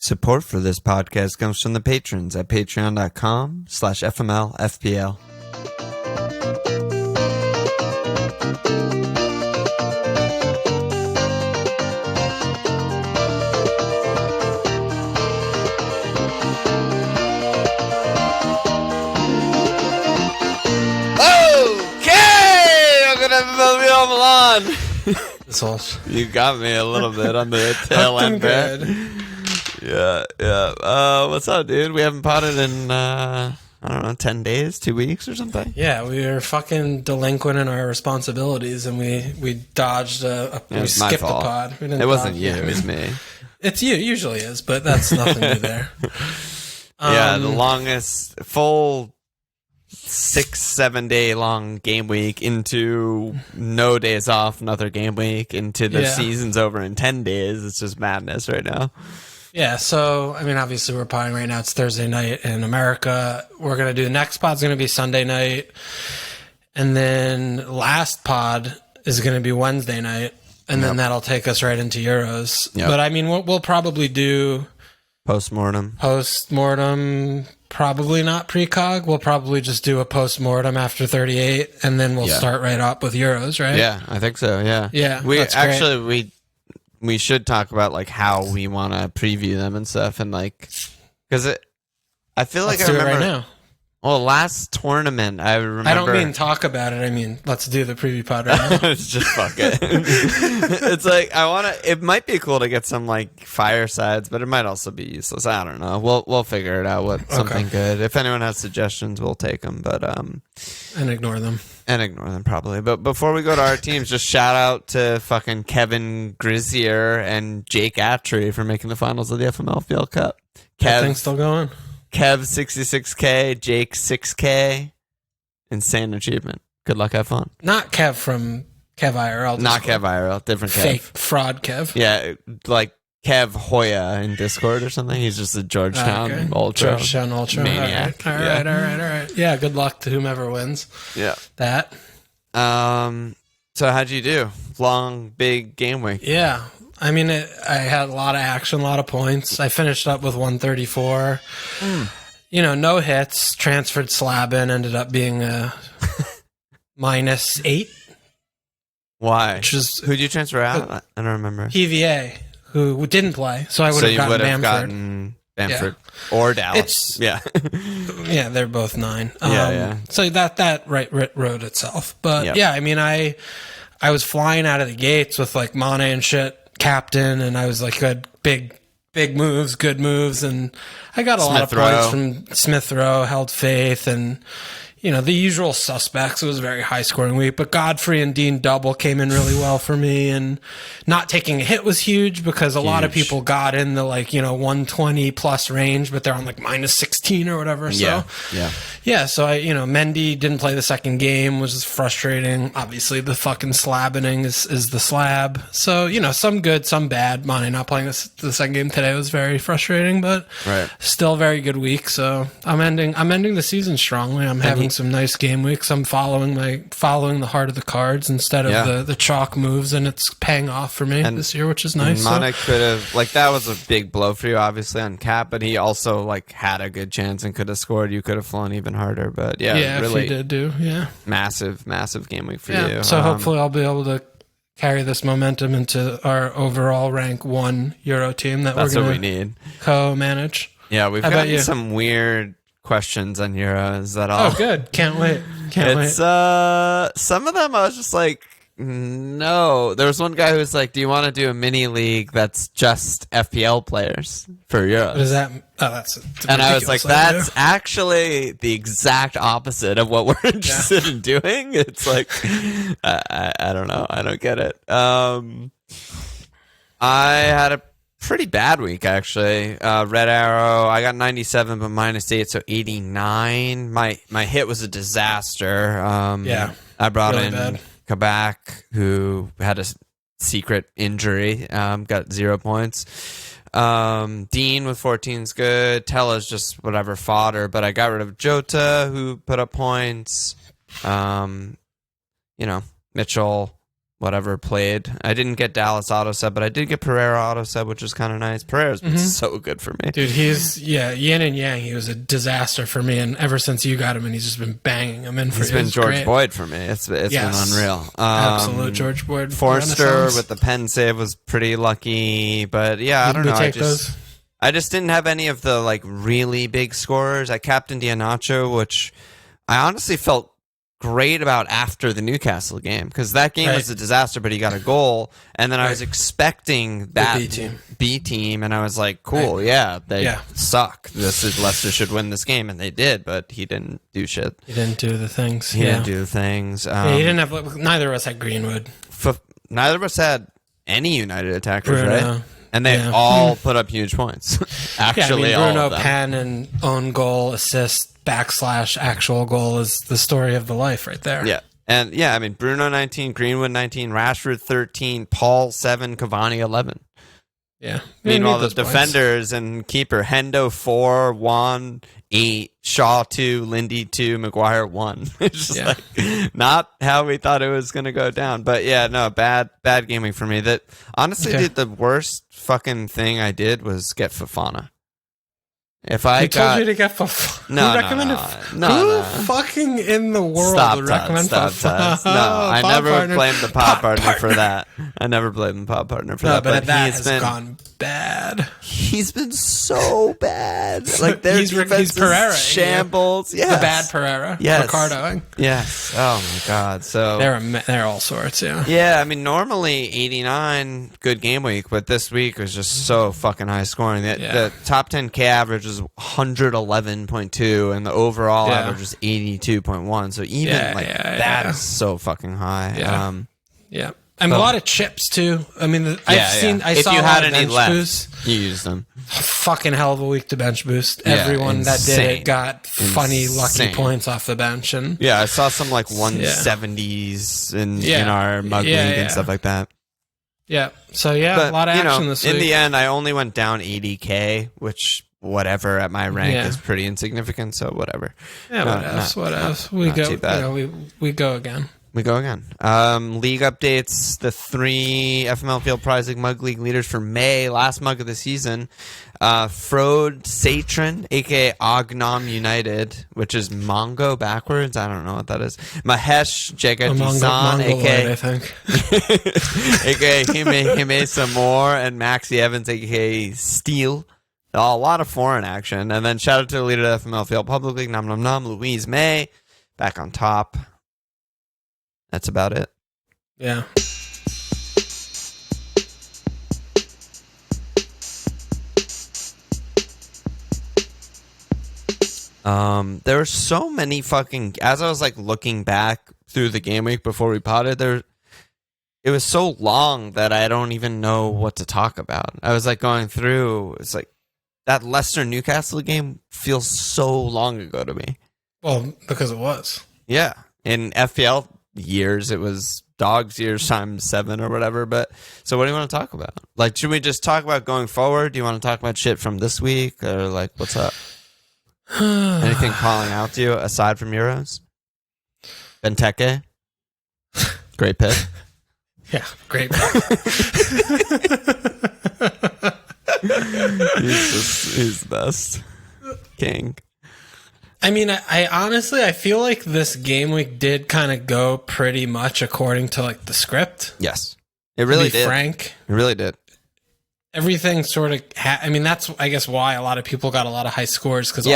Support for this podcast comes from the patrons at patreon.com/FMLFPL. Okay! I'm going to move you on. You got me a little bit on the tail end there. Yeah. What's up, dude? We haven't potted in, I don't know, 10 days, 2 weeks or something? Yeah, we were fucking delinquent in our responsibilities, and we dodged we skipped the pod. It wasn't you, it was me. It's you, it usually is, but that's nothing new there. Yeah, the longest, full 6-7 day long game week into no days off, another game week into the season's over in 10 days. It's just madness right now. Yeah, so, I mean, obviously we're potting right now. It's Thursday night in America. We're going to do the next pod's going to be Sunday night. And then last pod is going to be Wednesday night. And then that'll take us right into Euros. Yep. But, I mean, we'll probably do... Post-mortem, probably not precog. We'll probably just do a post-mortem after 38. And then we'll start right up with Euros, right? Yeah, I think so, yeah. Yeah, We should talk about like how we want to preview them and stuff, and like, because I feel like let's I remember do it right now. Well, last tournament I remember. I don't mean talk about it. I mean let's do the preview pod right now. It's just fuck it. It's like I want to. It might be cool to get some like firesides, but it might also be useless. I don't know. We'll figure it out. What something good. If anyone has suggestions, we'll take them. But and ignore them. Probably. But before we go to our teams, just shout out to fucking Kevin Grizier and Jake Attry for making the finals of the FMLFPL Cup. That thing's still going. Kev 66K, Jake 6K. Insane achievement. Good luck, have fun. Not Kev from Kev IRL. Discord. Not Kev IRL, different Kev. Fake fraud Kev. Yeah, like Kev Hoya in Discord or something. He's just a Georgetown Ultra. Georgetown Ultra. Maniac. All right. Yeah, good luck to whomever wins. Yeah. That. So how'd you do? Long, big game week. Yeah. I mean, I had a lot of action, a lot of points. I finished up with 134. You know, no hits. Transferred Slabin, ended up being a -8. Why? Which is, who'd you transfer out? I don't remember. PVA, who didn't play. So I would have gotten Bamford. Yeah. Or Dallas. Yeah, they're both 9. Yeah. So that wrote itself. But yeah, I mean, I was flying out of the gates with like Mane and shit, captain, and I was like, good, big moves, good moves, and I got a lot of points from Smith Rowe, held faith, and you know, the usual suspects. It was a very high scoring week, but Godfrey and Dean double came in really well for me, and not taking a hit was huge because a lot of people got in the like, you know, 120 plus range, but they're on like -16 or whatever. So yeah. So I, you know, Mendy didn't play the second game, which is frustrating. Obviously the fucking slabbing is the slab. So, you know, some good, some bad. Mane not playing the second game today was very frustrating, but still a very good week. So I'm ending the season strongly. I'm having some nice game weeks. I'm following the heart of the cards instead of the chalk moves, and it's paying off for me this year, which is nice. Mane could have, like, that was a big blow for you, obviously, on cap, but he also like had a good chance and could have scored. You could have flown even harder, but really, if you did do, massive game week for you. So hopefully I'll be able to carry this momentum into our overall rank 1 Euro team that we're going to co-manage. Yeah, we've got some weird questions on Euro. Is that all? Oh, good. Can't wait. Some of them I was just like, no. There was one guy who was like, do you want to do a mini league that's just FPL players for Euros? What is that? Oh, that's and I was like, that's actually the exact opposite of what we're interested in doing. It's like, I don't know. I don't get it. I had a pretty bad week, actually. Red Arrow, I got 97, but -8, so 89. My hit was a disaster. I brought in bad. Kabak, who had a secret injury, got 0 points. Dean with 14 is good. Tella's just whatever fodder, but I got rid of Jota, who put up points. Mitchell whatever played. I didn't get Dallas auto sub, but I did get Pereira auto sub, which is kind of nice. Pereira's been so good for me. Dude, he's, yin and yang. He was a disaster for me, and ever since you got him, and he's just been banging him in for you. He's been George Boyd for me. It's been unreal. Absolute George Boyd. Forster with the pen save was pretty lucky, but yeah, I don't know. I just didn't have any of the like really big scorers. I captained Iheanacho, which I honestly felt great about after the Newcastle game, because that game was a disaster, but he got a goal, and then I was expecting that B team, and I was like, cool, they suck. This is Leicester should win this game, and they did, but he didn't do shit. He didn't do the things. He didn't do the things. He didn't have. Neither of us had Greenwood. Neither of us had any United attackers, right? And they all put up huge points. Actually, Bruno, all of them. pen and own goal, assist, / actual goal is the story of the life right there. Yeah. And I mean, Bruno 19, Greenwood 19, Rashford 13, Paul 7, Cavani 11. Yeah. Meanwhile, the defenders and keeper, Hendo 4, Juan 8, Shaw 2, Lindy 2, Maguire 1. It's just like not how we thought it was going to go down. But yeah, no, bad gaming for me. That honestly, dude, the worst fucking thing I did was get Fofana. If I told you to get Fofana. Who fucking in the world would recommend Fofana? No, I never blamed the pod partner for that. I never blamed the pod partner for that. But that has gone bad. He's been so bad. Like their defense is Pereira, shambles. Yes. The bad Pereira. Yes. Ricardoing. Yes. Oh my God. So they're all sorts. Yeah. Yeah. I mean, normally 89 good game week, but this week was just so fucking high scoring. The top 10K average is 111.2, and the overall average is 82.1. So even that is so fucking high. Yeah. And a lot of chips too. I mean, I saw you had any bench left, boost. You used them. Fucking hell of a week to bench boost. Everyone that did it got funny, lucky points off the bench. And I saw some like 170s in our mug league and stuff like that. Yeah. So but, a lot of action this week. In the end, I only went down 80K, which whatever at my rank is pretty insignificant. So whatever. Yeah. What else? We go. We go again. We go again. League updates. The 3 FML Field Prize League Mug League leaders for May, last mug of the season. Frode Satron, a.k.a. Ognom United, which is Mongo backwards. I don't know what that is. Mahesh Jagadisan, a.k.a. I think. a.k.a. Hime Samor, and Maxi Evans, a.k.a. Steele. A lot of foreign action. And then shout out to the leader of the FML Field Public League, Nom Nom Nom, Louise May, back on top. That's about it. Yeah. There were so many fucking, as I was like looking back through the game week before we potted, it was so long that I don't even know what to talk about. I was like going through, it's like that Leicester Newcastle game feels so long ago to me. Well, because it was. Yeah. In FPL years, it was dogs years times 7 or whatever. But so what do you want to talk about? Like, should we just talk about going forward? Do you want to talk about shit from this week, or like what's up? Anything calling out to you aside from Euros? Benteke, great pick. Yeah, great pick. he's the best. King. I mean, I honestly, I feel like this game week did kind of go pretty much according to like the script. Yes, it really did. Frank, it really did. Everything sort of. I mean, that's I guess why a lot of people got a lot of high scores, because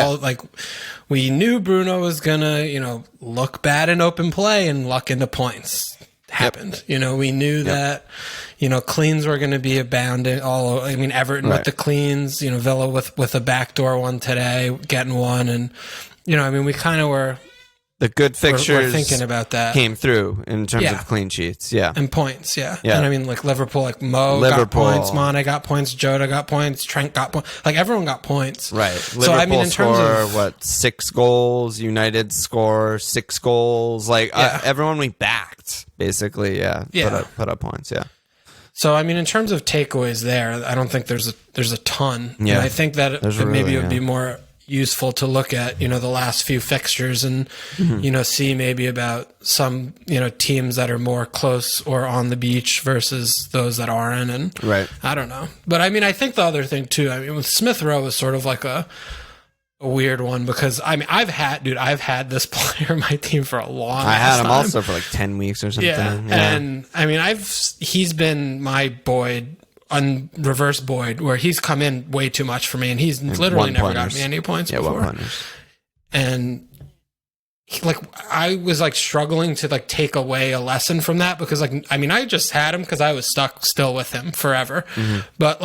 we knew Bruno was gonna look bad in open play and luck into points happened. Yep. We knew that. Cleans were going to be abounding. Everton with the cleans. Villa with a backdoor one today, getting one, and we kind of were. The good fixtures we're thinking about that came through in terms of clean sheets, and points, And like Liverpool, like got points, Mane got points, Jota got points, Trent got points, like everyone got points, right? Liverpool in terms of 6 goals, United score 6 goals, like everyone we backed basically, put up points, So in terms of takeaways, there, I don't think there's a ton. Yeah, I think that maybe it would be more useful to look at, the last few fixtures and, see maybe about some, teams that are more close or on the beach versus those that aren't. And right. I don't know. But I mean, I think the other thing too, with Smith Rowe is sort of like a weird one because I've had this player on my team for a long time. I had him also for like 10 weeks or something. Yeah. And he's been my Boyd, reverse Boyd, where he's come in way too much for me, and he's literally never got me any points before. And I was struggling to struggling away a lesson from that because I just had him because I was stuck still with him forever. Mm-hmm. But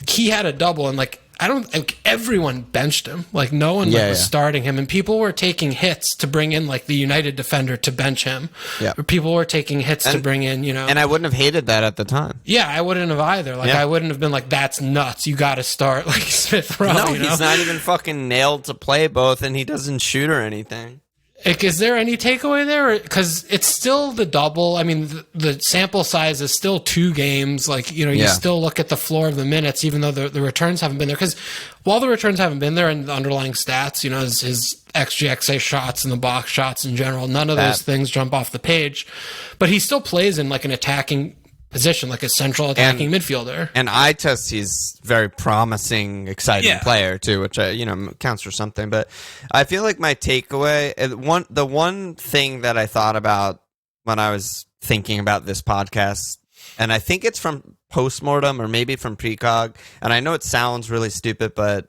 he had a double and I don't think everyone benched him. No one was starting him, and people were taking hits to bring in the United defender to bench him. Yeah, or people were taking hits to bring in, And I wouldn't have hated that at the time. Yeah, I wouldn't have either. I wouldn't have been that's nuts. You got to start Smith Rowe. No, he's not even fucking nailed to play both, and he doesn't shoot or anything. Is there any takeaway there? Because it's still the double. I mean, the sample size is still 2 games. You still look at the floor of the minutes, even though the returns haven't been there. Because while the returns haven't been there and the underlying stats, his XG/XA shots and the box shots in general, none of those things jump off the page. But he still plays in an attacking position, a central attacking midfielder. And eye test, he's very promising, exciting player too, which counts for something. But I feel like my takeaway, the one thing that I thought about when I was thinking about this podcast, and I think it's from postmortem or maybe from precog, and I know it sounds really stupid, but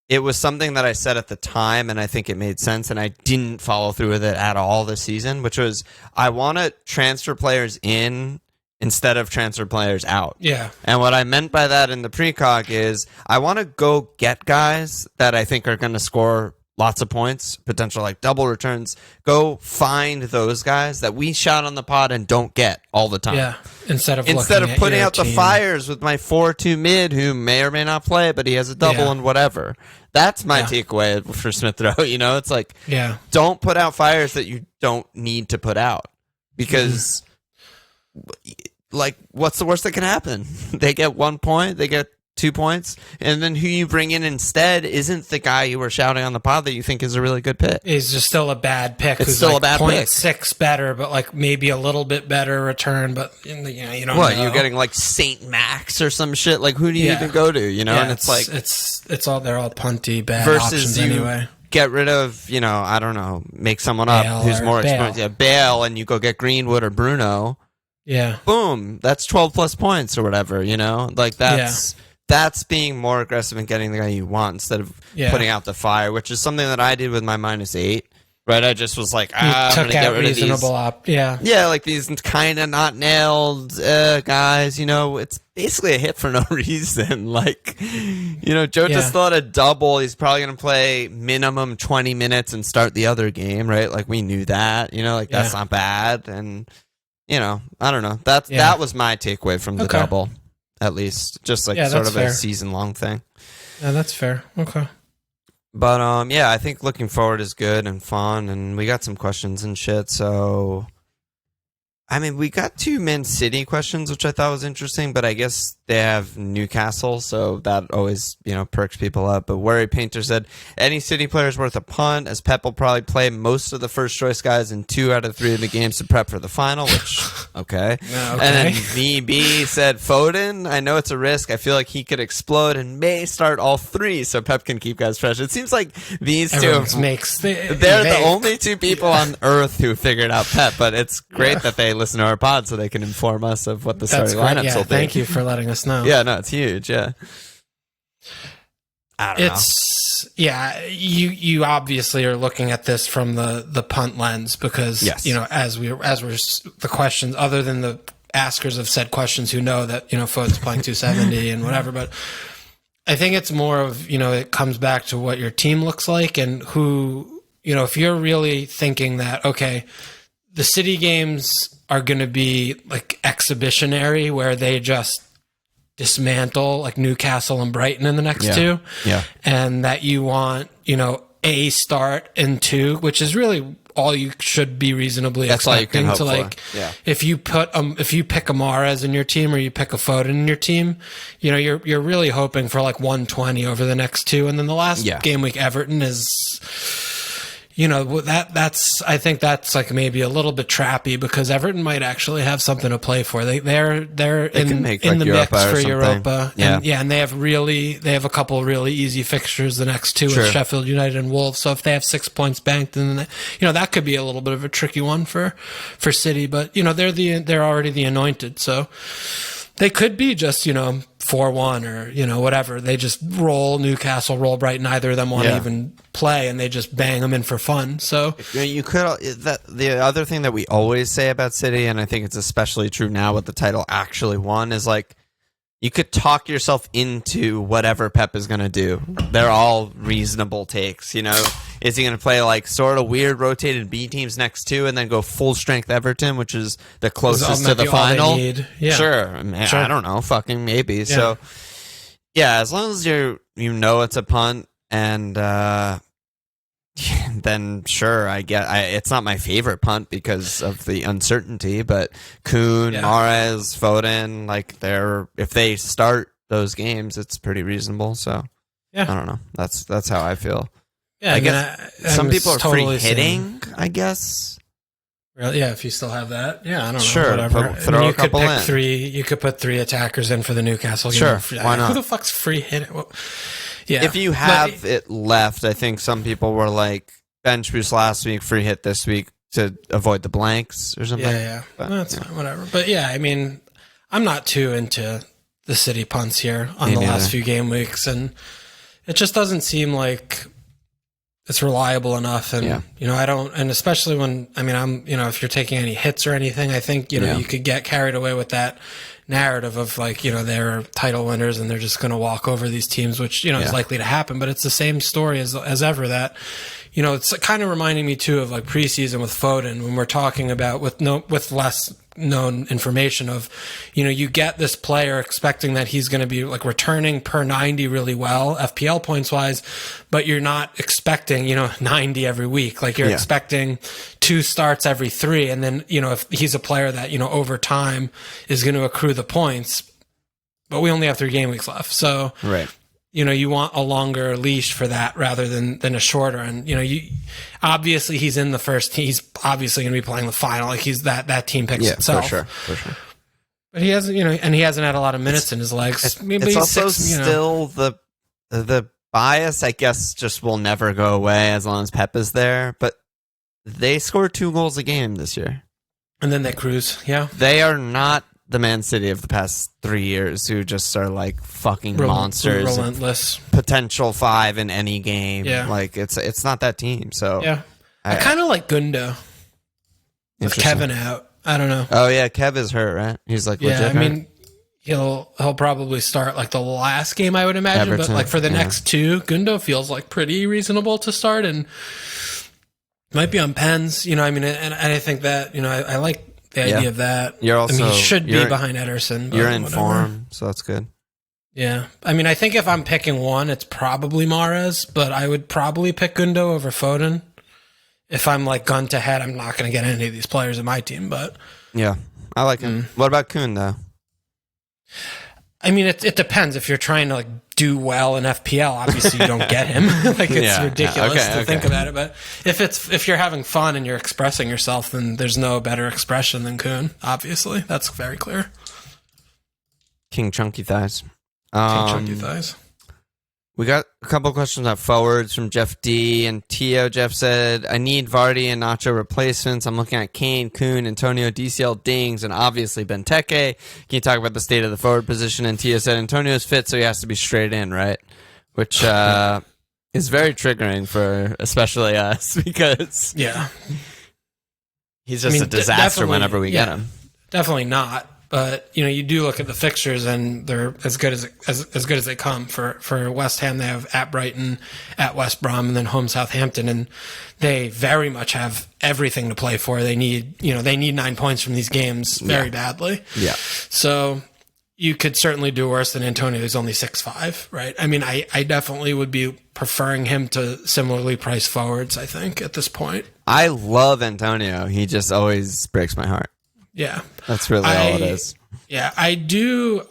it was something that I said at the time, and I think it made sense, and I didn't follow through with it at all this season, which was I want to transfer players in instead of transfer players out. Yeah. And what I meant by that in the precog is I want to go get guys that I think are going to score lots of points, potential double returns. Go find those guys that we shout on the pod and don't get all the time. Yeah. Instead of putting out the fires with my 4-2 mid who may or may not play, but he has a double and whatever. That's my takeaway for Smith Rowe. It's don't put out fires that you don't need to put out because what's the worst that can happen? They get 1 point, they get 2 points, and then who you bring in instead isn't the guy you were shouting on the pod that you think is a really good pick. He's just still a bad pick. It's still a bad pick. 0.6 better, but maybe a little bit better return. But you don't what know. You're getting Saint Max or some shit. Who do you even go to? And it's all they're all punty bad versus options anyway. Get rid of I don't know, make someone up who's more experienced. Yeah, Bale, and you go get Greenwood or Bruno. Yeah. Boom. That's 12 plus points or whatever, that's being more aggressive and getting the guy you want instead of putting out the fire, which is something that I did with my -8. Right? I just was I'm going to get rid of these. Yeah, these kind of not nailed guys, it's basically a hit for no reason. Joe just thought a double. He's probably going to play minimum 20 minutes and start the other game, right? We knew that, that's not bad. And I don't know. That was my takeaway from the double, at least. Just sort of fair. A season-long thing. Yeah, that's fair. Okay. But I think looking forward is good and fun, and we got some questions and shit. So, we got 2 Man City questions, which I thought was interesting, but I guess they have Newcastle, so that always, perks people up. But Worry Painter said, any City players worth a punt, as Pep will probably play most of the first choice guys in 2 out of 3 of the games to prep for the final, which, okay. And then VB said, Foden, I know it's a risk. I feel like he could explode and may start all 3 so Pep can keep guys fresh. It seems like these they're the only 2 people on earth who figured out Pep, but it's great that they listen to our pod so they can inform us of what the starting lineups will be. Thank you for letting us know. Yeah, no, it's huge. Yeah, I don't know. You obviously are looking at this from the punt lens because as we're the questions, other than the askers of said questions who know that Foden's playing 270 and whatever, but I think it's more of it comes back to what your team looks like and who if you're really thinking that the City games are going to be exhibitionary where they just dismantle Newcastle and Brighton in the next 2. Yeah. And that you want, a start in 2, which is really all you should be reasonably expecting to like. Yeah. If you pick a Mahrez in your team or you pick a Foden in your team, you know, you're really hoping for like 120 over the next two, and then the last game week Everton is. You know, I think that's like maybe a little bit trappy because Everton might actually have something to play for. They're in the mix for Europa. Yeah. And they have a couple of really easy fixtures the next two with Sheffield United and Wolves. So if they have 6 points banked, then you know, that could be a little bit of a tricky one for City, but you know, they're already the anointed. So they could be just, you know, 4-1 or, you know, whatever. They just roll Newcastle, roll Brighton. Neither of them want to even play, and they just bang them in for fun. So you could. The other thing that we always say about City, and I think it's especially true now with the title actually won, is like you could talk yourself into whatever Pep is going to do. They're all reasonable takes, you know. Is he going to play like sort of weird rotated B teams next to and then go full strength Everton, which is the closest to the final? Sure. I don't know. Fucking maybe. Yeah. So, yeah, as long as you know it's a punt and then sure, it's not my favorite punt because of the uncertainty, but Kuhn, Mahrez, Foden, like if they start those games, it's pretty reasonable. So, I don't know. That's how I feel. Yeah, I guess some people are totally free hitting, I guess. Really? Yeah, if you still have that. Yeah, I don't know. Sure, whatever. throw a couple in. You could put 3 attackers in for the Newcastle game. Sure, why not? Who the fuck's free hitting? Well, yeah. If you have it left, I think some people were like, bench boost last week, free hit this week to avoid the blanks or something. Yeah. But, that's fine, whatever. But yeah, I mean, I'm not too into the City punts here on the last few game weeks, and it just doesn't seem like it's reliable enough. And, you know, I don't, and especially when, I mean, I'm, you know, if you're taking any hits or anything, I think, you know, you could get carried away with that narrative of like, you know, they're title winners and they're just going to walk over these teams, which, you know, is likely to happen, but it's the same story as ever that, you know, it's kind of reminding me too of like preseason with Foden when we're talking about with less known information of, you know, you get this player expecting that he's going to be like returning per 90 really well FPL points wise, but you're not expecting, you know, 90 every week. Like you're expecting 2 starts every 3. And then, you know, if he's a player that, you know, over time is going to accrue the points, but we only have 3 game weeks left. So, you know, you want a longer leash for that rather than a shorter. And, you know, obviously he's in the first team. He's obviously going to be playing the final. Like he's that team picks itself. For sure. But he hasn't, you know, and he hasn't had a lot of minutes in his legs. Maybe it's also still the bias, I guess, just will never go away as long as Pep is there. But they score 2 goals a game this year. And then they cruise. Yeah. They are not the Man City of the past 3 years who just are like fucking monsters, relentless, potential 5 in any game. Yeah, like it's not that team. So yeah, I kind of like Gundo with Kevin out. I don't know. Oh yeah, Kev is hurt, right? He's like legit hurt. I mean, he'll probably start like the last game, I would imagine. Everton, but like for the next 2, Gundo feels like pretty reasonable to start and might be on pens. You know, I mean, and I think that, you know, I like the idea of that. You're also, I mean, he should be behind Ederson. You're in form, so that's good. Yeah. I mean, I think if I'm picking one, it's probably Mahrez, but I would probably pick Gundo over Foden. If I'm like gun to head, I'm not going to get any of these players in my team, but... Yeah, I like him. What about Kuhn, though? I mean, it depends. If you're trying to like do well in FPL, obviously you don't get him. Like it's ridiculous to think about it. But if you're having fun and you're expressing yourself, then there's no better expression than Kuhn. Obviously, that's very clear. King Chunky Thighs. King Chunky Thighs. We got a couple of questions about forwards from Jeff D. and Tio. Jeff said, I need Vardy and Nacho replacements. I'm looking at Kane, Kuhn, Antonio, DCL, Dings, and obviously Benteke. Can you talk about the state of the forward position? And Tio said, Antonio's fit, so he has to be straight in, right? Which is very triggering for especially us because he's just a disaster whenever we get him. Definitely not. But, you know, you do look at the fixtures and they're as good as they come. For West Ham, they have at Brighton, at West Brom, and then home Southampton. And they very much have everything to play for. They need 9 points from these games very badly. Yeah. So you could certainly do worse than Antonio, who's only 6'5", right? I mean, I definitely would be preferring him to similarly priced forwards, I think, at this point. I love Antonio. He just always breaks my heart. Yeah. That's really all it is. Yeah, I do.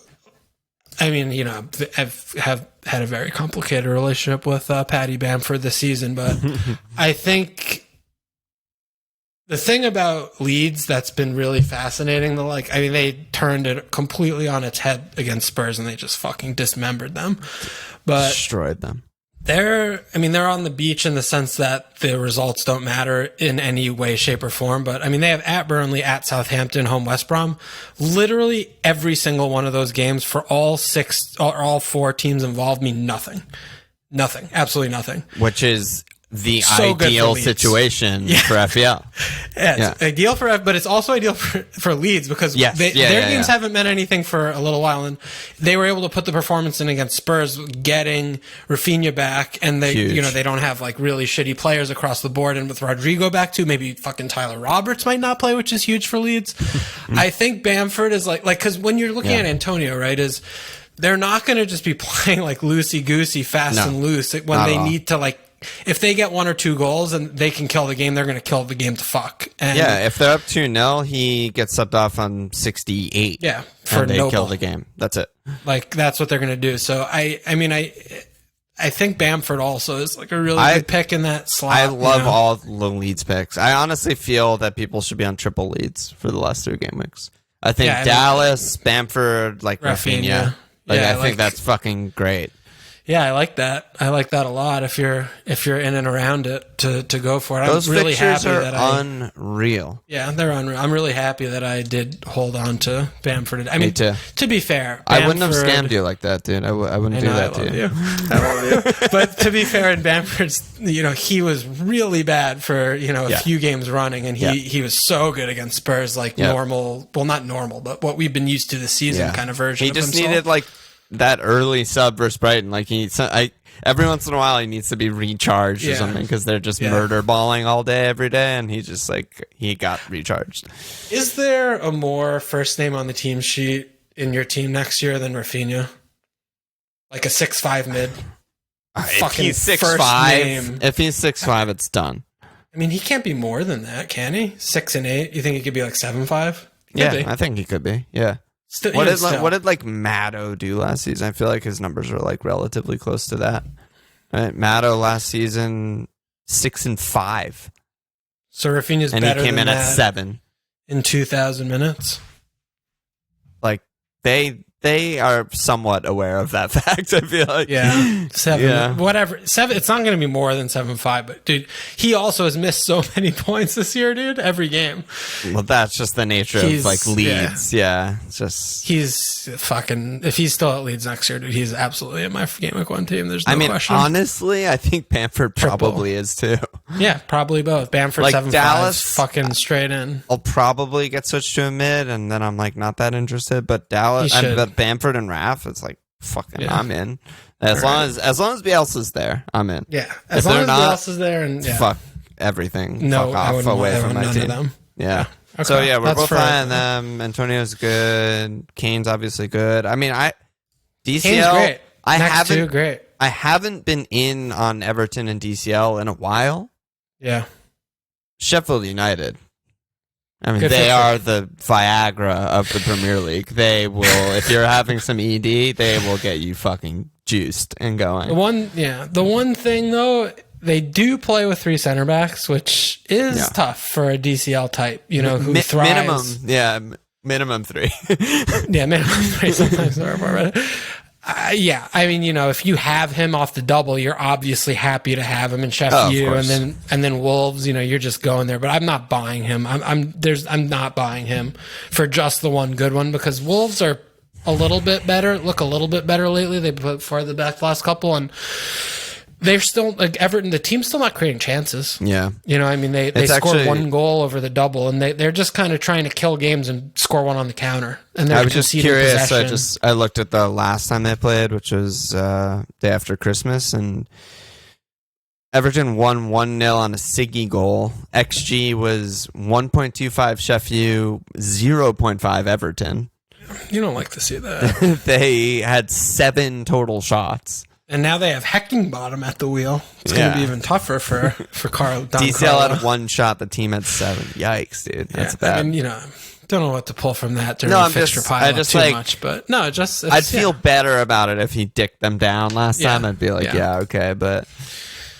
I mean, you know, I've had a very complicated relationship with Paddy Bamford this season, but I think the thing about Leeds that's been really fascinating, they turned it completely on its head against Spurs and they just fucking dismembered them. But destroyed them. They're on the beach in the sense that the results don't matter in any way, shape, or form. But I mean, they have at Burnley, at Southampton, home West Brom. Literally every single one of those games for all four teams involved mean nothing. Nothing. Absolutely nothing. Which is the ideal situation for FPL. Yeah, it's ideal but it's also ideal for Leeds because their games haven't meant anything for a little while, and they were able to put the performance in against Spurs, getting Rafinha back, and they don't have like really shitty players across the board, and with Rodrigo back too, maybe fucking Tyler Roberts might not play, which is huge for Leeds. I think Bamford is like because when you're looking at Antonio, right, they're not going to just be playing like loosey-goosey, fast and loose when they need to if they get 1 or 2 goals and they can kill the game, they're going to kill the game to fuck. And if they're up 2-0, he gets subbed off on 68. Yeah, and they kill the game. That's it. That's what they're going to do. So I think Bamford also is like a really good pick in that slot. I love all the Leeds picks. I honestly feel that people should be on triple Leeds for the last 3 game weeks. I think Dallas, Bamford, Rafinha. I think that's fucking great. Yeah, I like that. I like that a lot. If you're in and around it, to go for it. Those I'm really fixtures happy are that unreal. Yeah, they're unreal. I'm really happy that I did hold on to Bamford. I mean, Me too. To be fair, I wouldn't have scammed you like that, dude. I wouldn't do that to you. I love you. But to be fair, in Bamford's, he was really bad for a few games running, and he was so good against Spurs, normal. Well, not normal, but what we've been used to this season kind of version. He just needed that early sub versus Brighton. Every once in a while he needs to be recharged or something because they're just murder balling all day every day, and he just he got recharged. Is there a more first name on the team sheet in your team next year than Rafinha? Like a 6'5" mid? If he's 6'5", it's done. I mean, he can't be more than that, can he? 6 and 8. You think he could be 7'5"? Yeah, I think he could be. Yeah. What did Maddo do last season? I feel like his numbers are relatively close to that. Right? Maddo last season 6 and 5. So Rafinha's better and he came than in that at 7 in 2,000 minutes. They are somewhat aware of that fact. I feel like 7, whatever 7. It's not going to be more than 7'5", but dude, he also has missed so many points this year, dude. Every game. Well, that's just the nature of Leeds. Yeah, it's just he's fucking. If he's still at Leeds next year, dude, he's absolutely in my Gameweek 1 team. There's no question. Honestly, I think Bamford probably is too. Yeah, probably both. Bamford 7'5", Dallas, fucking straight in. I'll probably get switched to a mid, and then I'm not that interested. But Dallas, Bamford and Raf, it's fucking. I'm in as long as Bielsa's there. I'm in. Yeah, as long as Bielsa's there, and fuck everything. Fuck off away from my team. Yeah. Okay. So we're both high on them. Antonio's good. Kane's obviously good. I mean, DCL. Kane's great. I haven't been in on Everton and DCL in a while. Yeah. Sheffield United. I mean, they are the Viagra of the Premier League. They will, if you're having some ED, they will get you fucking juiced and going. The one thing though, they do play with 3 center backs, which is tough for a DCL type, who thrives. Minimum 3. Minimum 3 sometimes. I mean, if you have him off the double, you're obviously happy to have him in Sheffield, and then Wolves. You're just going there. But I'm not buying him. I'm not buying him for just the one good one because Wolves are a little bit better. Look a little bit better lately. They put farther back the last couple, and they're still Everton. The team's still not creating chances. Yeah, I mean, they scored 1 goal over the double, and they're just kind of trying to kill games and score one on the counter. And I was just curious. I looked at the last time they played, which was day after Christmas, and Everton won 1-0 on a Siggy goal. XG was 1.25 Sheffield, 0.5 Everton. You don't like to see that. They had 7 total shots. And now they have Heckingbottom at the wheel. It's going to be even tougher for Carl. DCL had one shot. The team had 7. Yikes, dude. That's bad. I mean, don't know what to pull from that during fixture pile too much, but no, I'd feel better about it if he dicked them down last time. I'd be like, okay, but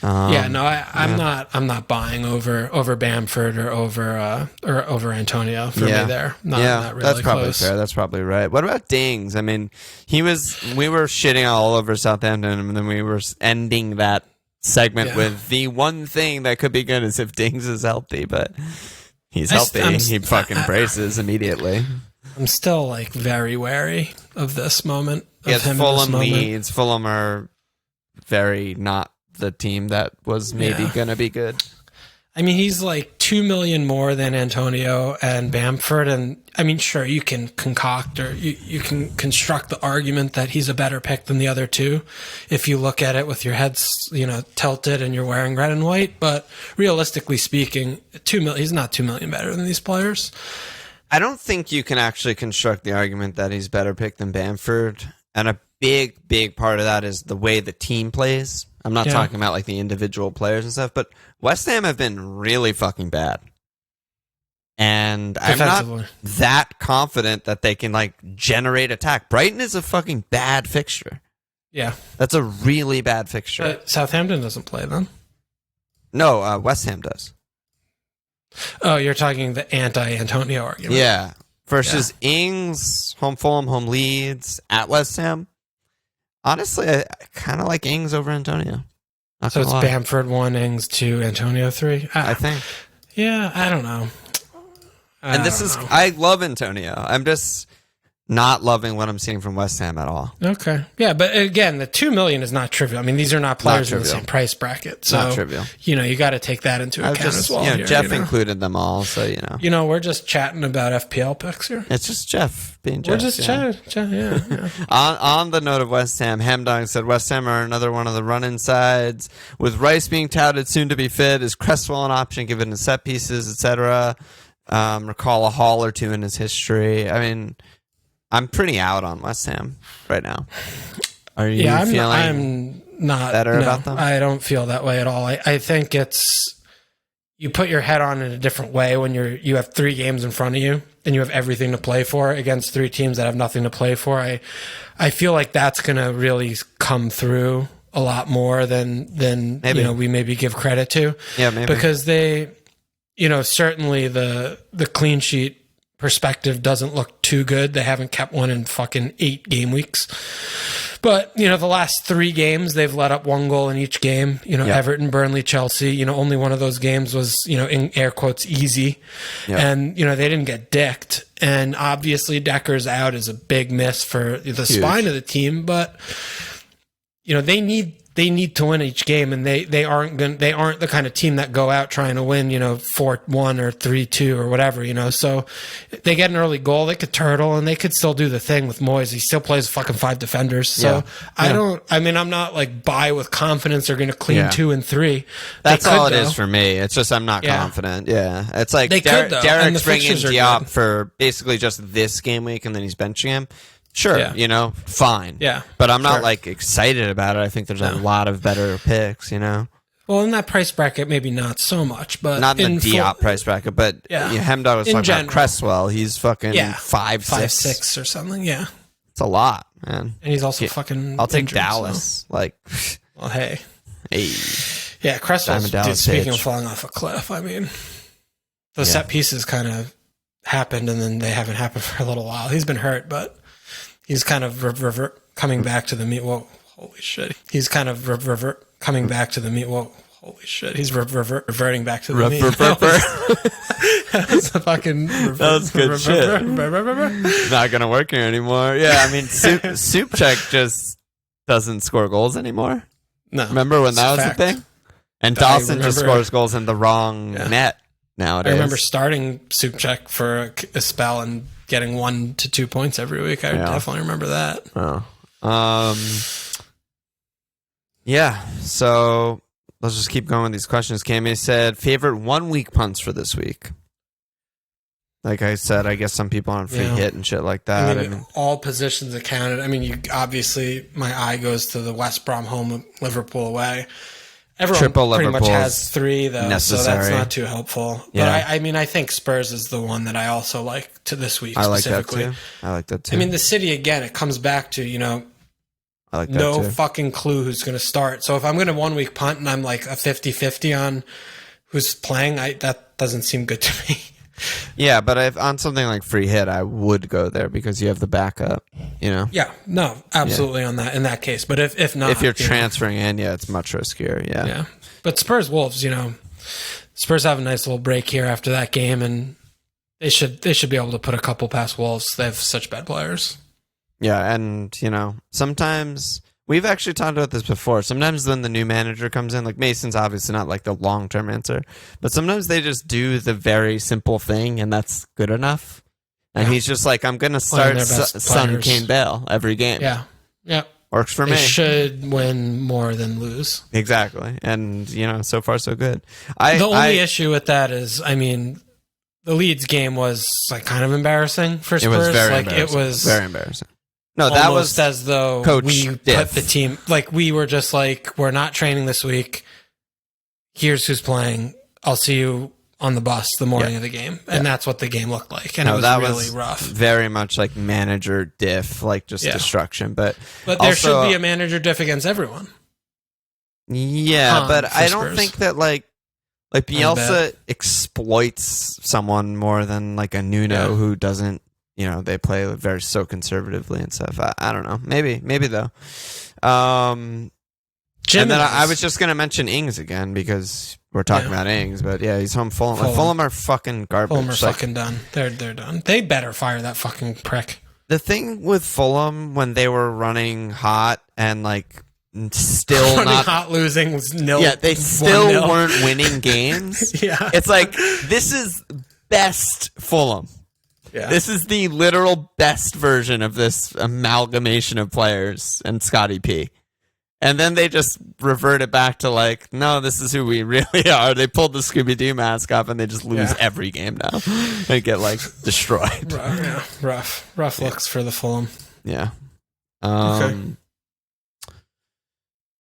I'm not buying over Bamford or over Antonio for me there. Not really that's probably close. fair. That's probably right. What about Dings? I mean, we were shitting all over Southampton, and then we were ending that segment with the one thing that could be good is if Dings is healthy, but he's healthy. He fucking braces immediately. I'm still like very wary of this moment. Fulham leads. Fulham are very not the team that was maybe gonna be good. I mean, he's like 2 million more than Antonio and Bamford, and I mean, sure, you can concoct or you can construct the argument that he's a better pick than the other two if you look at it with your heads, tilted and you're wearing red and white. But realistically speaking, he's not 2 million better than these players. I don't think you can actually construct the argument that he's better pick than Bamford, and a big part of that is the way the team plays. I'm not talking about like the individual players and stuff, but West Ham have been really fucking bad. And I'm not that confident that they can like generate attack. Brighton is a fucking bad fixture. Yeah. That's a really bad fixture. Southampton doesn't play them. No, West Ham does. Oh, you're talking the anti-Antonio argument. Yeah. Versus Ings, home Fulham, home Leeds, at West Ham. Honestly, I kind of like Ings over Antonio. So it's Bamford 1, Ings 2, Antonio 3? I think. Yeah, I don't know. I love Antonio. I'm just not loving what I'm seeing from West Ham at all. Okay. Yeah, but again, the 2 million is not trivial. I mean, these are not players in the same price bracket. So, not trivial. You got to take that into account as well. Here, Jeff included them all, so we're just chatting about FPL picks here. It's just Jeff being Jeff. We're just chatting. On the note of West Ham, Hemdog said West Ham are another one of the run-in sides. With Rice being touted soon to be fit, is Cresswell an option given the set pieces, etc.? Recall a haul or two in his history. I mean, I'm pretty out on West Ham right now. Are you feeling I'm not better about them? I don't feel that way at all. I think it's you put your head on in a different way when you have 3 games in front of you and you have everything to play for against 3 teams that have nothing to play for. I feel like that's going to really come through a lot more than maybe. We maybe give credit to. Yeah, maybe. Because they, certainly the clean sheet perspective doesn't look too good. They haven't kept one in fucking 8 game weeks. But, the last 3 games, they've let up 1 goal in each game. Everton, Burnley, Chelsea, only one of those games was, in air quotes, easy. Yep. And, they didn't get dicked. And obviously Decker's out is a big miss for the spine of the team. But, they need to win each game, and they aren't the kind of team that go out trying to win, 4-1 or 3-2 or whatever, So they get an early goal, they could turtle, and they could still do the thing with Moyes. He still plays fucking 5 defenders. So I'm not like buy with confidence they're going to clean 2 and 3. That's all it is for me. It's just I'm not confident. Yeah, it's like Derek's bringing Diop for basically just this game week, and then he's benching him. Sure, fine. Yeah. But I'm not like excited about it. I think there's a lot of better picks, Well, in that price bracket, maybe not so much, but not in the Diop price bracket, but Hemdog was talking about Cresswell. He's fucking 5'6" or something. Yeah. It's a lot, man. And he's also fucking I'll take injured, Dallas. So. Well, hey. Yeah, Cresswell's speaking of falling off a cliff, I mean, the set pieces kind of happened and then they haven't happened for a little while. He's been hurt, but he's kind of coming back to the meat. Whoa, holy shit. He's kind of coming back to the meat. Whoa, holy shit. He's reverting back to the meat. That was a fucking... That was good shit. Not going to work here anymore. Yeah, I mean, Soup-Check just doesn't score goals anymore. No. Remember when that was the thing? And Dawson just scores goals in the wrong net nowadays. I remember starting Soup-Check for a spell and getting 1 to 2 points every week. I definitely remember that. Yeah, so let's just keep going with these questions. Cammy said, favorite 1 week punts for this week? Like I said, I guess some people on free hit and shit like that. I mean, all positions accounted. I mean, you obviously, my eye goes to the West Brom home, Liverpool away. Everyone Triple pretty Liverpool's much has 3, though, necessary. so that's not too helpful. But I mean, I think Spurs is the one that I also like to this week specifically. I like that too. I mean, the City, again, it comes back to, I like that no too. fucking clue who's going to start. So if I'm going to 1 week punt and I'm like a 50-50 on who's playing, that doesn't seem good to me. Yeah, but if on something like free hit, I would go there because you have the backup, Yeah, no, absolutely on that in that case. But if not, if you're transferring in, it's much riskier. Yeah. But Spurs Wolves, Spurs have a nice little break here after that game, and they should be able to put a couple past Wolves. They have such bad players. Yeah, and sometimes we've actually talked about this before. Sometimes when the new manager comes in, like Mason's obviously not like the long-term answer, but sometimes they just do the very simple thing, and that's good enough. And he's just like, I'm going to start Son Kane Bale every game. Yeah. Works for me. They should win more than lose. Exactly. And, so far so good. The only issue with that is, I mean, the Leeds game was like kind of embarrassing for Spurs. It was very embarrassing. It was very embarrassing. No, that was as though we put the team, like we were just like, we're not training this week. Here's who's playing. I'll see you on the bus the morning of the game. And that's what the game looked like. And it was really rough. Very much like manager diff, like just destruction. But there should be a manager diff against everyone. Yeah, but I don't think that like Bielsa exploits someone more than like a Nuno who doesn't. They play so conservatively and stuff. I don't know. Maybe though. And then I was just going to mention Ings again because we're talking about Ings, but he's home. Fulham. Fulham are fucking garbage. Fulham are fucking done. They're done. They better fire that fucking prick. The thing with Fulham when they were running hot and like still running not hot, losing was nil. Yeah, they still weren't winning games. It's like this is best Fulham. Yeah. This is the literal best version of this amalgamation of players and Scotty P. And then they just revert it back to like, no, this is who we really are. They pulled the Scooby-Doo mask off and they just lose every game now. They get like destroyed. Rough looks for the Fulham. Yeah.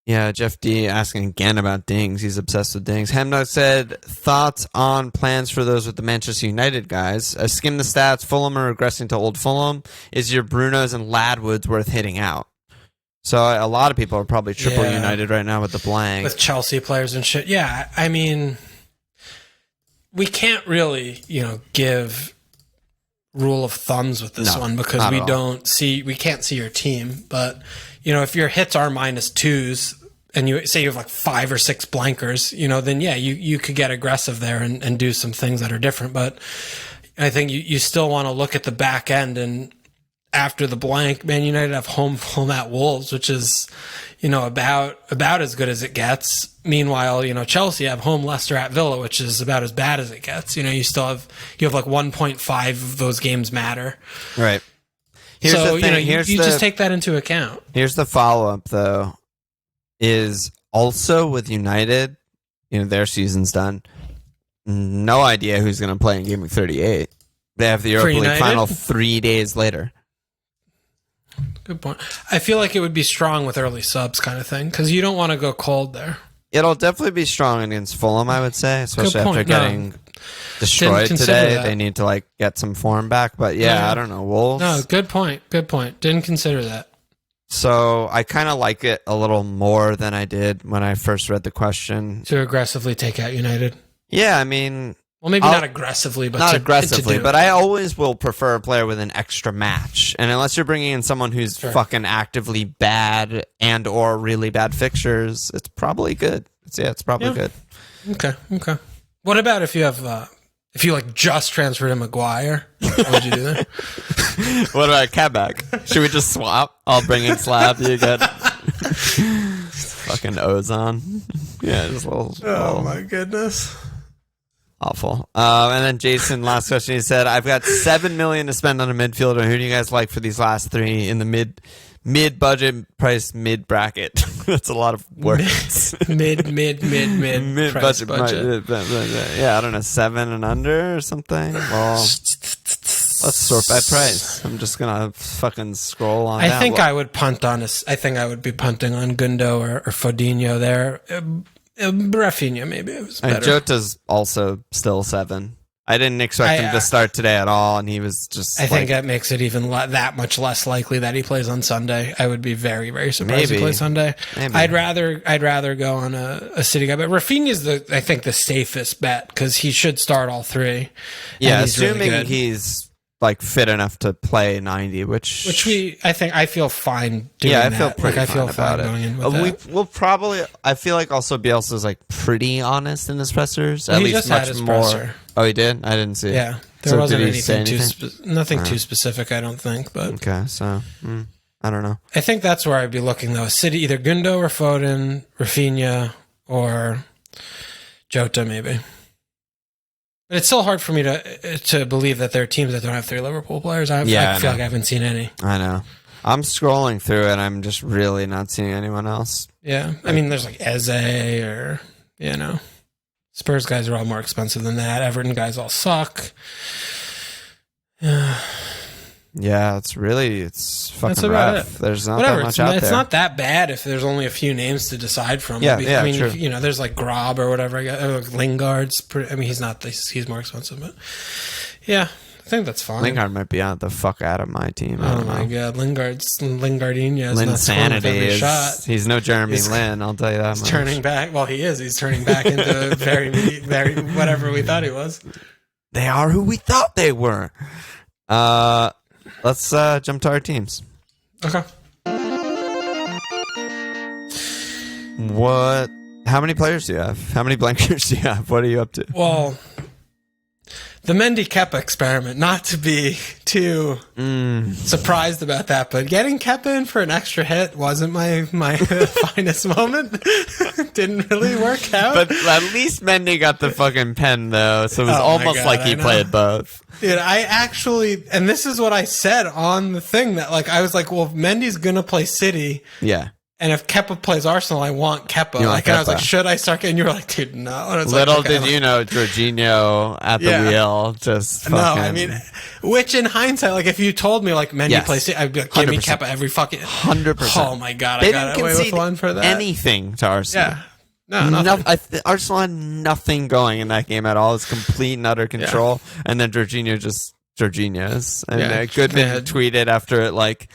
Yeah, Jeff D asking again about Dings. He's obsessed with Dings. Hemdog said, thoughts on plans for those with the Manchester United guys? I skimmed the stats. Fulham are regressing to old Fulham. Is your Brunos and Ladwoods worth hitting out? So a lot of people are probably triple United right now with the blank. With Chelsea players and shit. Yeah, I mean, we can't really, give rule of thumbs with this one because we can't see your team. But, if your hits are -2s and you say you have like 5 or 6 blankers, then you could get aggressive there and do some things that are different. But I think you still want to look at the back end, and after the blank, Man United have home at Wolves, which is, about as good as it gets. Meanwhile, Chelsea have home Leicester at Villa, which is about as bad as it gets. You have like 1.5 of those games matter. Right. Here's the thing. You just take that into account. Here's the follow-up, though, is also with United, their season's done. No idea who's going to play in Gameweek 38. They have the Europa League final 3 days later. Good point. I feel like it would be strong with early subs kind of thing because you don't want to go cold there. It'll definitely be strong against Fulham, I would say, especially after getting destroyed today. They need to get some form back. But I don't know. Wolves. No, good point. Didn't consider that. So I kind of like it a little more than I did when I first read the question. To aggressively take out United. Yeah, I mean. Well, maybe not aggressively, but but I always will prefer a player with an extra match. And unless you're bringing in someone who's fucking actively bad and or really bad fixtures, it's probably good. It's probably good. Okay. What about if you have if you just transferred to Maguire? What would you do there? What about Quebec? Should we just swap? I'll bring in Slab. You get fucking Ozon. Yeah, just a little. Oh my goodness. Awful. And then Jason, last question. He said, I've got $7 million to spend on a midfielder. Who do you guys like for these last 3 in the mid-budget price, mid-bracket. That's a lot of words. Mid-budget budget. Yeah, I don't know, 7 and under or something. Well, let's sort by price. I'm just gonna fucking scroll on. I think I would punt on I think I would be punting on Gundo or Fodinho there. Rafinha maybe it was better. And Jota's also still 7. I didn't expect him to start today at all, and he was just. I think that makes it even that much less likely that he plays on Sunday. I would be very, very surprised he plays Sunday. Maybe. I'd rather go on a City guy, but Rafinha's I think the safest bet because he should start all 3. Yeah, assuming really he's like fit enough to play 90, which I feel fine doing that. I feel pretty fine about it. Going in with we'll probably. I feel like also Bielsa's like pretty honest in his pressers. Well, at least much more. Presser. Oh, he did? I didn't see it. Yeah. There wasn't anything nothing too specific, I don't think. But okay, so I don't know. I think that's where I'd be looking, though. City, either Gundo or Foden, Rafinha, or Jota, maybe. But it's still hard for me to believe that there are teams that don't have 3 Liverpool players. I feel like I haven't seen any. I know. I'm scrolling through it. I'm just really not seeing anyone else. Yeah. I mean, there's like Eze or, Spurs guys are all more expensive than that. Everton guys all suck. Yeah, it's fucking rough. There's not that much out there. It's not that bad if there's only a few names to decide from. Yeah, I mean, true. There's like Grob or whatever. Lingard's. He's more expensive, but yeah, I think that's fine. Lingard might be out the fuck out of my team. Oh my god, Lingardinho. Linsanity. He's no Jeremy Lin. I'll tell you that. He's turning back. Well, he is. He's turning back into very, very whatever we thought he was. They are who we thought they were. Let's jump to our teams. Okay. How many players do you have? How many blankers do you have? What are you up to? Well, the Mendy Kepa experiment, not to be too surprised about that, but getting Kepa in for an extra hit wasn't my finest moment. Didn't really work out. But at least Mendy got the fucking pen, though, so it was almost like he played both. Dude, I actually, and this is what I said on the thing, that I was like, well, if Mendy's going to play City. Yeah. And if Kepa plays Arsenal, I want Kepa. And I was like, should I start? And you were like, dude, no. And I was did you know, Jorginho at the wheel just fucking... No, I mean, which in hindsight, if you told me, Mendy plays City, I'd be like, give me Kepa every fucking... 100%. Oh, my God. I got away with one for that. Anything to Arsenal. Yeah. No, nothing. Arsenal had nothing going in that game at all. It was complete and utter control. Yeah. And then Jorginho just Jorginho's. And Goodman tweeted after it,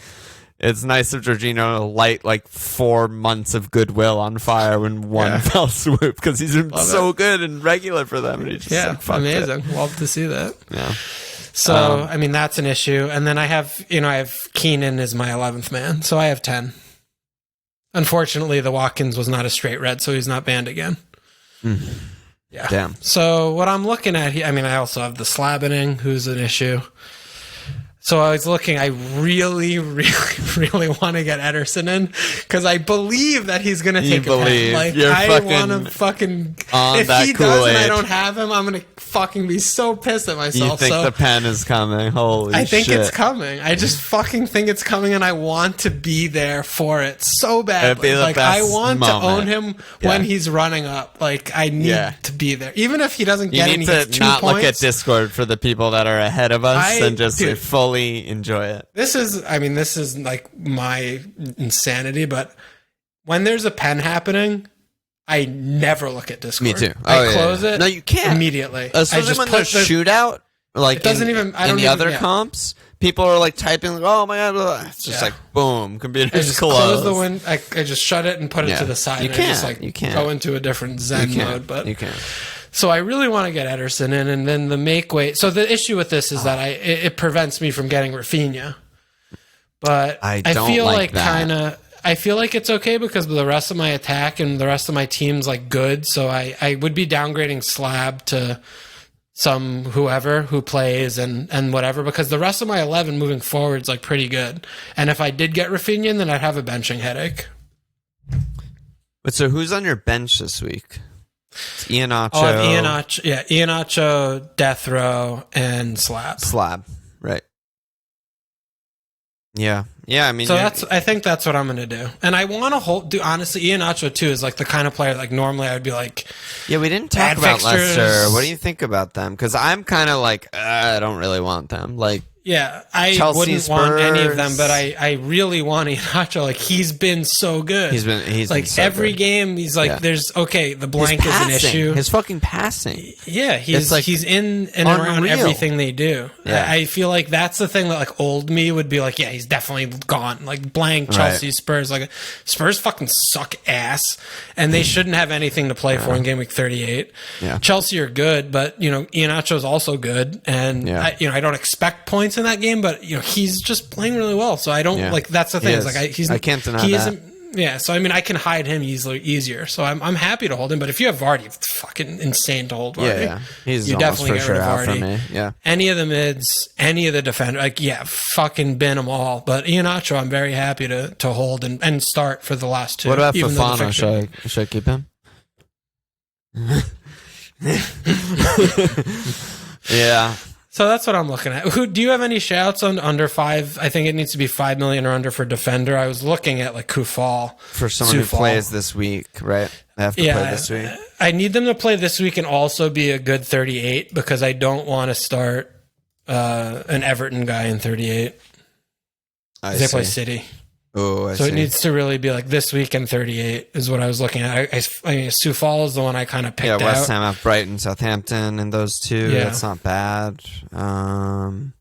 it's nice of Jorginho to light 4 months of goodwill on fire in one fell swoop, because he's been so good and regular for them. And he's just amazing. Love to see that. Yeah. So, I mean, that's an issue. And then I have Keenan as my 11th man. So I have 10. Unfortunately, the Watkins was not a straight red, so he's not banned again. Yeah. Damn. So what I'm looking at here, I mean, I also have the Slabening, who's an issue. So I was looking, I really, really, really want to get Ederson in, because I believe that he's going to take a pen. I want to fucking... If he does and I don't have him, I'm going to fucking be so pissed at myself. You think the pen is coming? Holy shit. I think it's coming. I just fucking think it's coming, and I want to be there for it so badly. I want to own him when he's running up. I need to be there. Even if he doesn't get any 2 points. You need to not look at Discord for the people that are ahead of us and just fully enjoy it. This is my insanity, but when there's a pen happening, I never look at Discord. Me too. I close it. No, you can't immediately. Especially when there's shootout, it doesn't even. I don't in the other comps, people are typing, "Oh my god!" It's just boom, computer's closed. Close the window. I just shut it and put it to the side. You can't. You can't go into a different Zen mode, but you can't. So I really want to get Ederson in, and then the make weight. So the issue with this is that it prevents me from getting Rafinha. But I feel I feel like it's okay because the rest of my attack and the rest of my team's good. So I would be downgrading Slab to some whoever who plays and whatever, because the rest of my 11 moving forward is pretty good. And if I did get Rafinha, then I'd have a benching headache. But so who's on your bench this week? It's Iheanacho. I'll have Iheanacho, Iheanacho, Death Row, and Slab. Right. Yeah. I mean, so I think that's what I'm going to do. And I want to honestly, Iheanacho too is like the kind of player like normally I'd be like, yeah, we didn't talk about Leicester. What do you think about them? Because I'm kind of like, I don't really want them. Like, yeah, I Chelsea, wouldn't want any of them, but I really want Iheanacho. Like, he's been so good. He's like been so every good. Game. He's like, there's the blank is an issue. His fucking passing. Yeah, he's in and around everything they do. Yeah. I feel like that's the thing that like old me would be like, yeah, he's definitely gone. Like blank Chelsea, Spurs. Like Spurs fucking suck ass, and they shouldn't have anything to play for in game week 38. Yeah. Chelsea are good, but Iheanacho is also good, and I don't expect points in that game, but he's just playing really well. So I don't like. That's the thing. Is like I can't deny that. Yeah, so I mean, I can hide him easier. So I'm happy to hold him. But if you have Vardy, it's fucking insane to hold Vardy. He's you definitely get rid of out for Vardy. me. Yeah, any of the mids, any of the defenders, like fucking bin them all. But Iheanacho, I'm very happy to hold and start for the last two. What about Fofana? Should I keep him? Yeah. So that's what I'm looking at. Do you have any shouts on under 5? I think it needs to be 5 million or under for defender. I was looking at like Kufal. For someone who plays this week, right? They have to play this week. I need them to play this week and also be a good 38 because I don't want to start an Everton guy in 38. They play City. Oh, I so see. It needs to really be like this week and 38 is what I was looking at. I mean, Sufal is the one I kind of picked out. Yeah, West Ham have Brighton, Southampton, and those two. Yeah. That's not bad. I'm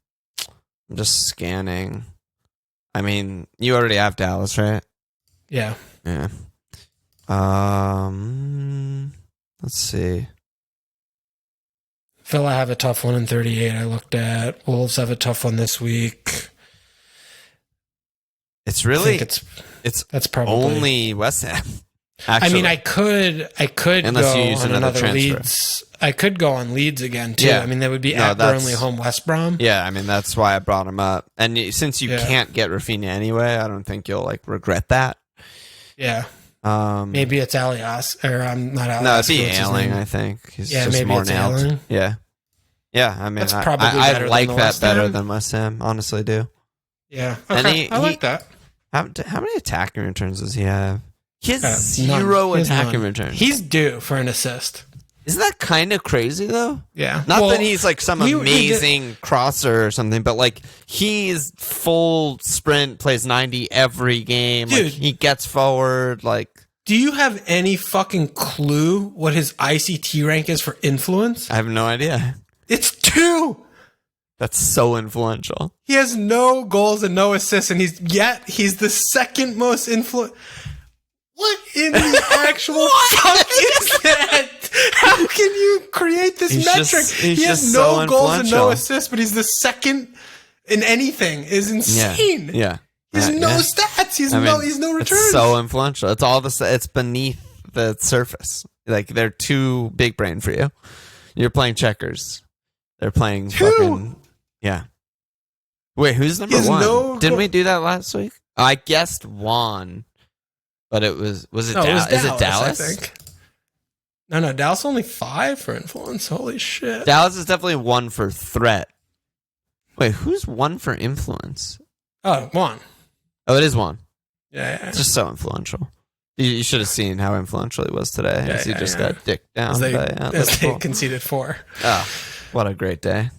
just scanning. I mean, you already have Dallas, right? Yeah. Yeah. Let's see. Villa have a tough one in 38 I looked at. Wolves have a tough one this week. It's really that's probably only West Ham. Actually. I mean, I could unless go you use on another transfer. Leeds. I could go on Leeds again too. Yeah. I mean, they would be at Burnley, home West Brom. Yeah, I mean that's why I brought him up. And since you can't get Rafinha anyway, I don't think you'll like regret that. Yeah. Maybe it's Alias or not Alias. No, it'd be Ailing. I think he's just maybe more it's nailed. Ailing. Yeah. I mean, that's probably I like that West better Ham. than West Ham. Honestly, do. Yeah. Okay. I like that. How many attacking returns does he have? He has zero attacking returns. He's due for an assist. Isn't that kind of crazy though? Yeah. Not that he's like some amazing crosser or something, but like he's full sprint, plays 90 every game. Dude, like, he gets forward. Like, do you have any fucking clue what his ICT rank is for influence? I have no idea. It's 2. That's so influential. He has no goals and no assists, and he's the second most influential. What in the actual fuck is that? How can you create this metric? He has no goals and no assists, but he's the second in anything. Is insane. Yeah. He has no stats. He's no returns. It's so influential. It's all it's beneath the surface. Like they're too big brain for you. You're playing checkers. They're playing fucking. Yeah. Wait, who's number 1? Didn't we do that last week? I guessed Juan, but it was it Dallas? Is it Dallas? I think. No, Dallas only 5 for influence. Holy shit. Dallas is definitely 1 for threat. Wait, who's 1 for influence? Oh, Juan. Oh, it is 1. Yeah. It's just so influential. You should have seen how influential he was today. Yeah, as he just got dicked down. As they conceded 4. Oh, what a great day.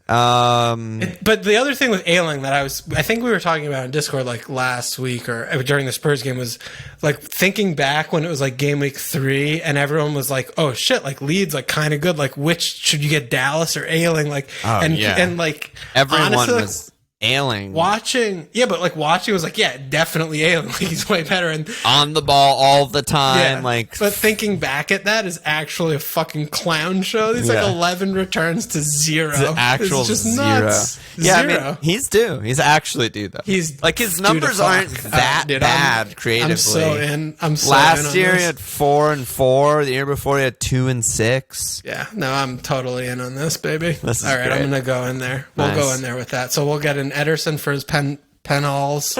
But the other thing with Ailing that I think we were talking about in Discord like last week or during the Spurs game was like thinking back when it was like game week 3 and everyone was like, oh shit, like Leeds like kind of good. Like which should you get, Dallas or Ailing? Like, and like everyone honestly, was Ailing. Watching was like, yeah, definitely Ailing. Like he's way better and on the ball all the time. Yeah, but thinking back at that is actually a fucking clown show. He's like 11 returns to 0. It's actual it's just 0. nuts. Yeah, 0. I mean, he's due. He's actually due though. He's like his numbers aren't that bad creatively. I'm so in. Last year he had 4 and 4. The year before he had 2 and 6. Yeah, no, I'm totally in on this, baby. This is all right. Great. I'm gonna go in there. We'll go in there with that. So we'll get an Ederson for his penals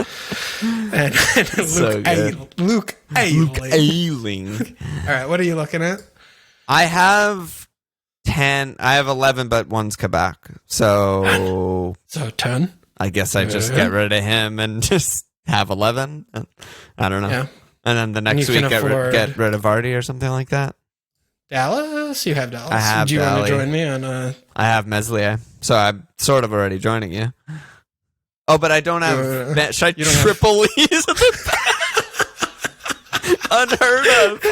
and Luke Ayling. All right, what are you looking at? I have 10. I have 11, but one's Kabak. So 10. I guess I just get rid of him and just have 11. I don't know. Yeah. And then the next week get rid of Vardy or something like that. Dallas? You have Dallas. I have Do you want to join me on I have Meslier. So I'm sort of already joining you. Oh, but I don't have... should I triple Lee's at the back? Unheard of.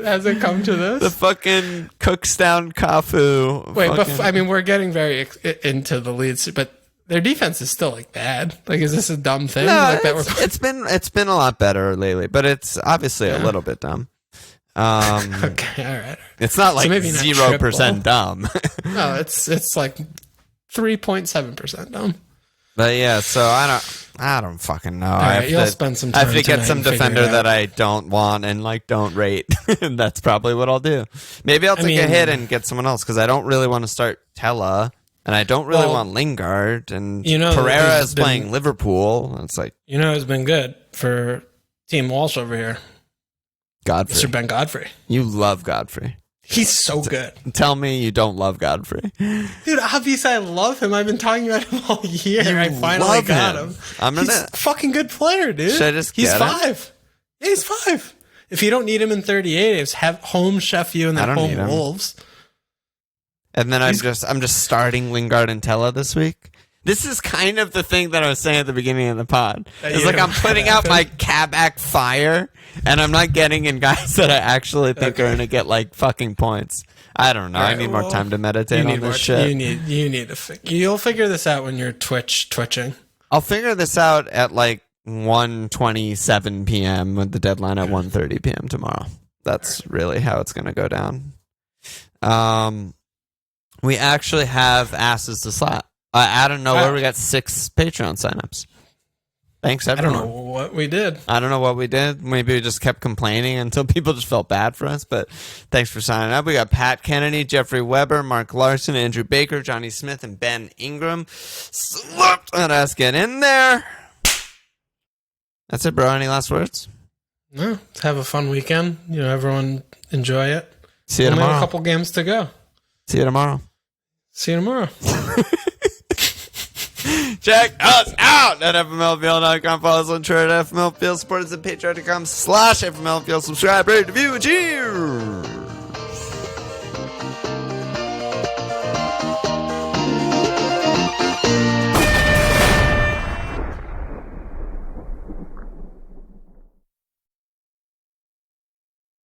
Has it come to this? The fucking Cookstown Cafu. Wait, but I mean, we're getting very into the Leeds, but their defense is still like bad. Like, is this a dumb thing? No, like it's been a lot better lately, but it's obviously a little bit dumb. Okay, all right. It's not like 0% dumb. No, it's like 3.7% dumb. But yeah, so I don't fucking know. You'll spend some time. I have to get some defender that I don't want and like don't rate. And that's probably what I'll do. Maybe I'll take a hit and get someone else because I don't really want to start Tella and I don't really want Lingard and Pereira is playing Liverpool. It's like it's been good for Team Walsh over here. Godfrey. Mr. Ben Godfrey. You love Godfrey. He's so good. Tell me you don't love Godfrey. Dude, obviously I love him. I've been talking about him all year. I finally got him. He's a fucking good player, dude. Should I just He's 5. Yeah, he's 5. If you don't need him in 38, it's have home Sheffield and then home Wolves. And then I'm just starting Lingard and Tella this week. This is kind of the thing that I was saying at the beginning of the pod. It's like I'm putting out my Kabak fire, and I'm not getting in guys that I actually think are going to get like fucking points. I don't know. Right, I need more time to meditate on this shit. You need to you'll figure this out when you're twitching. I'll figure this out at like 1:27 p.m. with the deadline at 1:30 p.m. tomorrow. That's really how it's going to go down. We actually have asses to slap. Out of nowhere, we got 6 Patreon signups. Thanks, everyone. I don't know what we did. I don't know what we did. Maybe we just kept complaining until people just felt bad for us. But thanks for signing up. We got Pat Kennedy, Jeffrey Weber, Mark Larson, Andrew Baker, Johnny Smith, and Ben Ingram. Let us get in there. That's it, bro. Any last words? No. Have a fun weekend. Everyone enjoy it. See you tomorrow. A couple games to go. See you tomorrow. See you tomorrow. Check us out at FMLField.com. Follow us on Twitter at FMLField. Support us at Patreon.com/FMLField. Subscribe, rate, review, cheers.